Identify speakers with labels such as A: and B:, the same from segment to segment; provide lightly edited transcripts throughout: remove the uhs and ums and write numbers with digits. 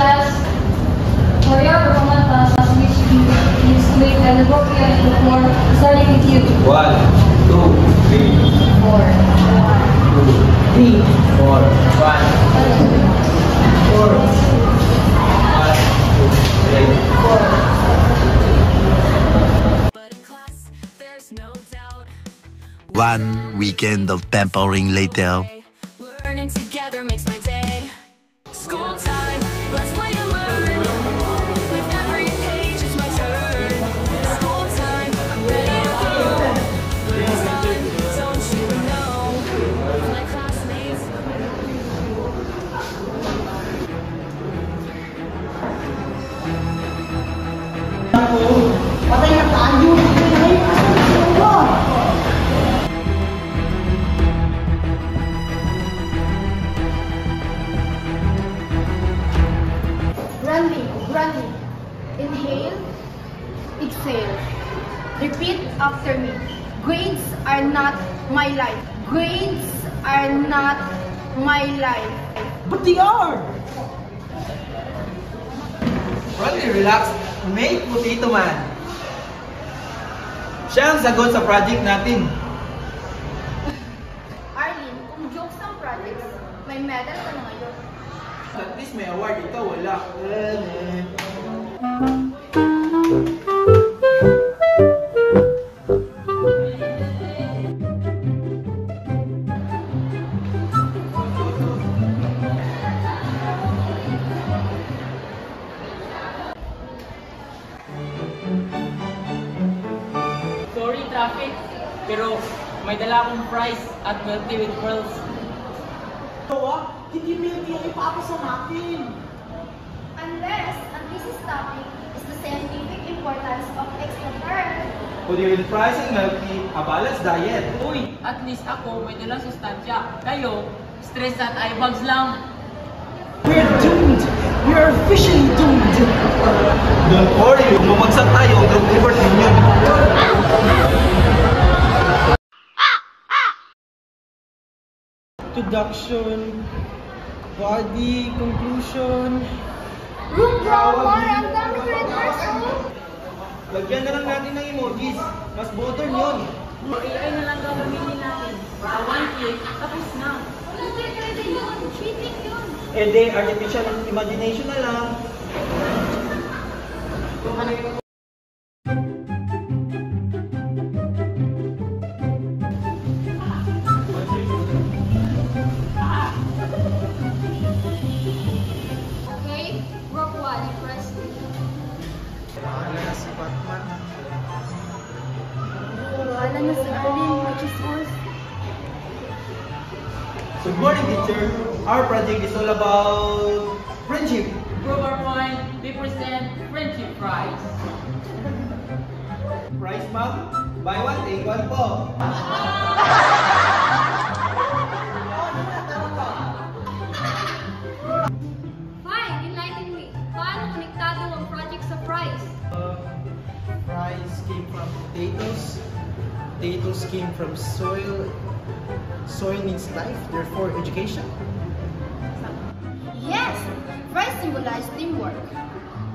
A: class. For your performance task, which is made and appropriate before starting with you.
B: 1, 2, 3,
A: 4.
B: 1, 2, 3, 4,
C: 1 weekend of pampering later.
D: Learning together makes my day. School time, let's play and learn. With every page, it's my turn. School time, I'm ready to go. It's fun, don't you know? My classmates.
E: Patay na tayo!
F: Running. Inhale, exhale. Repeat after me. Grades are not my life. Grades are not my life.
E: But they are!
B: Ronnie, relax. Make Potato Man. Siya ang sagot sa project natin.
F: Arlene, kung jokes ang project, may medal ka na ngayon.
B: At least may award, ikaw wala.
G: Sorry, traffic, pero may dala akong prize at milk tea with pearls.
E: Hindi milky ang ipapasa natin.
F: Unless, ang thesis topic is the scientific importance of extra pearl.
B: Pwede yung price and milk tea, a balanced diet.
G: Uy, at least ako may dalang sustansya. Kayo, stress at eye bags lang.
E: We're doomed! We are officially doomed!
B: Don't worry, kung bumagsak tayo, group effort ninyo.
E: Introduction, body, conclusion.
F: Room grammar, ang dami readers,
B: Lagyan na lang natin ng emojis. Mas modern yun.
G: AI na lang gagamitin natin. Sa one click, tapos na.
F: Pwede yun, cheating yun.
B: Eh de, artificial imagination na lang.
A: Okay, group 1, press 2.
E: Wala na si Batman.
F: Wala na si Arlene, which is worse.
B: Good morning, teacher. Our project is all about friendship.
G: Prove our point, we present friendship prize.
B: Price, ma'am? Buy one, take one po.
A: Fine, enlighten me. Paano konektado ang project sa price?
E: Rice came from potatoes. Potatoes came from soil. Soil means life, therefore education.
F: Yes, fries symbolize teamwork.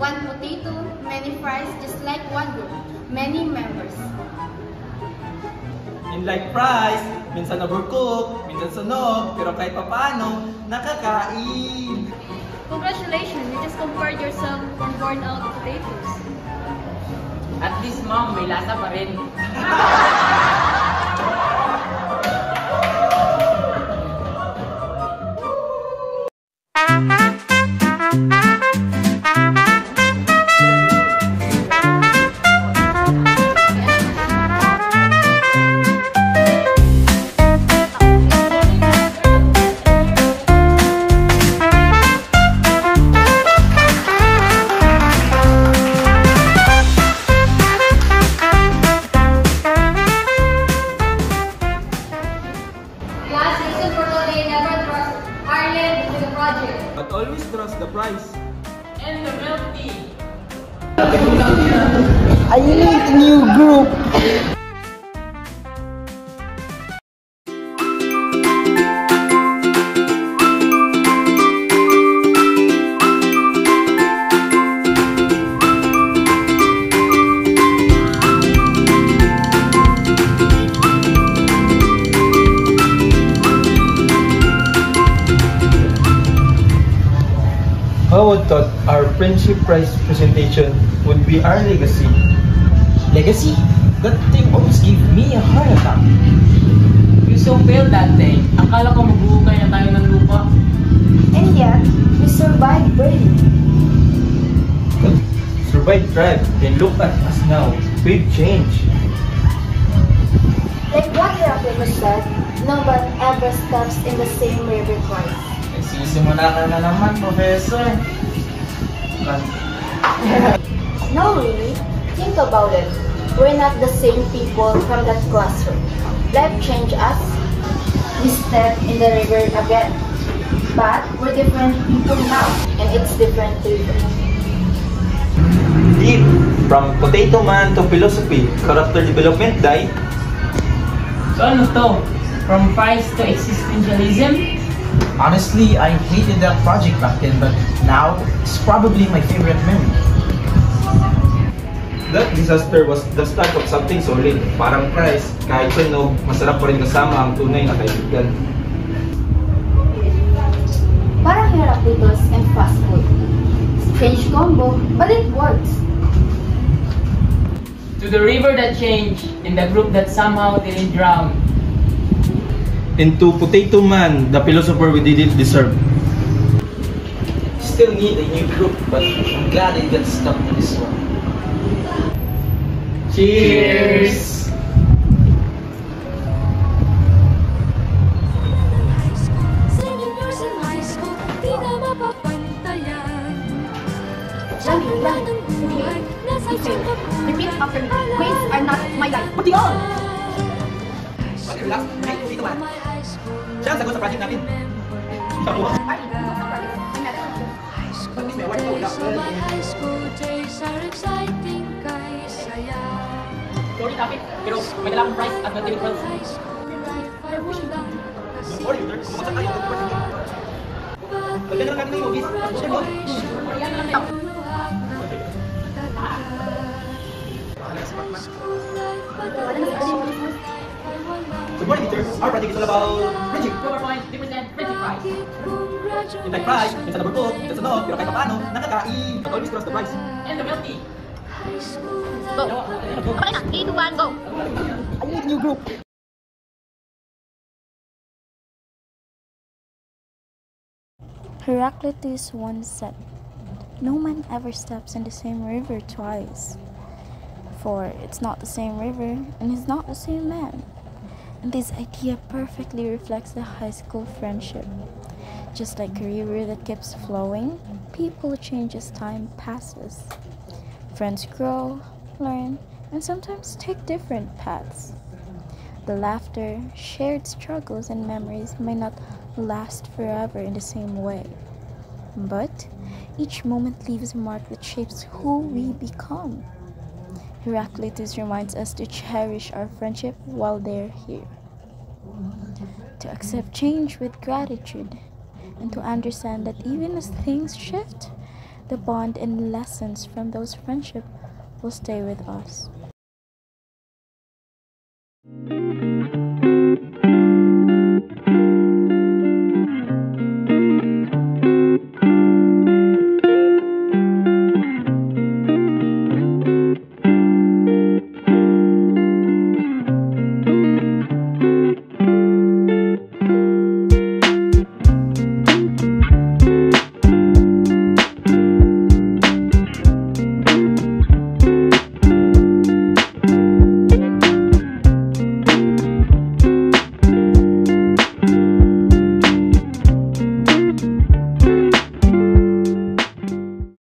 F: One potato, many fries, just like one group, many members.
B: In like price, minsan overcook, minsan sunog, pero kahit papaano, nakakain.
A: Congratulations, you just compared yourself from worn out potatoes.
G: At least ma'am, may lasa pa rin.
A: Class, listen for today, never trust Arlen with the project.
B: But always trust the price.
G: And the milk tea.
E: I need a new group.
B: would thought our friendship prize presentation would be our legacy.
E: Legacy? That thing almost gave me a heart attack.
G: You so failed that day. Akala ko magbuhukay na tayo ng lupa.
F: And yet, we survived bravely.
B: Survived, thrive, then look at us now. We've changed.
F: Like what Heraclitus said, no one ever steps in the same river twice.
G: Nagsisimula ka na naman, Professor.
F: No, really. Think about it. We're not the same people from that classroom. Life changed us. We step in the river again. But we're different people now, and it's different river.
B: Deep, from potato man to philosophy, character development, die.
G: So ano to? From fries to existentialism?
E: Honestly, I hated that project back then, but now it's probably my favorite memory.
B: That disaster was the start of something solid. Parang prize, kahit sunog, masarap pa rin kasama ang tunay na kaibigan.
F: Parang Heraclitus and fast food. Strange combo, but it works.
G: To the river that changed, in the group that somehow didn't drown.
B: Into potato man, the philosopher we didn't deserve.
E: Still need a new group, but I'm glad I got stuck in this one.
G: Cheers!
F: Repeat after me. Grades are not my life.
E: Pati all!
B: Relax, hey, dito man. Siya ang sagot sa project natin. Siya po.
G: Sorry, Kapit, pero may dala akong prize at material pearls.
B: Sorry, Luther. Kumakasal tayo. Pagkala kami ng movies. Siya po. Good morning, teachers. Our project is all about friendship.
G: PowerPoint, represent friendship prize.
B: Yung type prize, minsan na burkot, minsan sa nog, pero kahit paano, nakakain. But always cross the prize.
G: And the milk tea.
F: Go. Okay na. 3, 2, 1, go.
E: I need a new group.
H: Heraclitus once said, "No man ever steps in the same river twice, for it's not the same river and he's not the same man." And this idea perfectly reflects the high school friendship. Just like a river that keeps flowing, people change as time passes. Friends grow, learn, and sometimes take different paths. The laughter, shared struggles, and memories may not last forever in the same way, but each moment leaves a mark that shapes who we become. Heraclitus reminds us to cherish our friendship while they're here, to accept change with gratitude, and to understand that even as things shift, the bond and lessons from those friendships will stay with us.